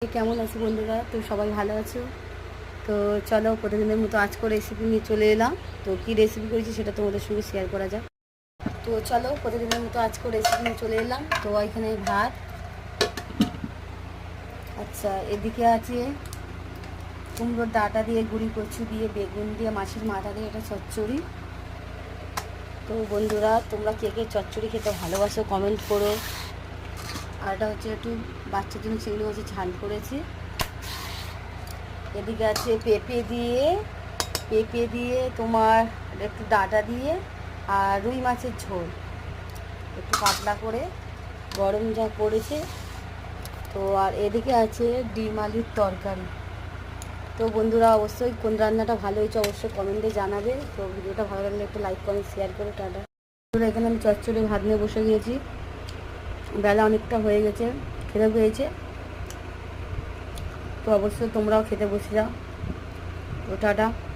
কেমন আছো বন্ধুরা? তো সবাই ভালো আছো? তো চলো প্রতিদিনের মতো আজকে রেসিপি নিয়ে চলে এলাম। তো কি রেসিপি করেছি সেটা তোমাদের সঙ্গে শেয়ার করা যাক। তো চলো প্রতিদিনের মতো আজকে রেসিপি নিয়ে চলে এলাম। তো এখানে ভাত, আচ্ছা এদিকে আছে কুমড়োর ডাঁটা দিয়ে, গুঁড়ি কচু দিয়ে, বেগুন দিয়ে, মাছের মাথা দিয়ে এটা চচ্চড়ি। তো বন্ধুরা তোমরা কে কে চচ্চড়ি খেতে ভালোবাসো কমেন্ট করো। আর এটা হচ্ছে একটু বাচ্চার জন্য চিংড়ি মাছের ঝাল করেছি। এদিকে আছে পেঁপে দিয়ে তোমার একটু ডাঁটা দিয়ে আর রুই মাছের ঝোল, একটু পাতলা করে, গরম যা পড়েছে। তো আর এদিকে আছে ডিম আলুর তরকারি। তো বন্ধুরা অবশ্যই কোন রান্নাটা ভালো হয়েছে অবশ্যই কমেন্টে জানাবে। তো ভিডিওটা ভালো লাগলে একটু লাইক কমেন্ট শেয়ার করে টাটা। বন্ধুরা এখানে আমি চচ্চড়ি ভাত নিয়ে বসে গিয়েছি, বেলা অনেকটা হয়ে গেছে, খেতে পেয়েছে। তো অবশ্যই তোমরাও খেতে বসে যাও। তো টাটা।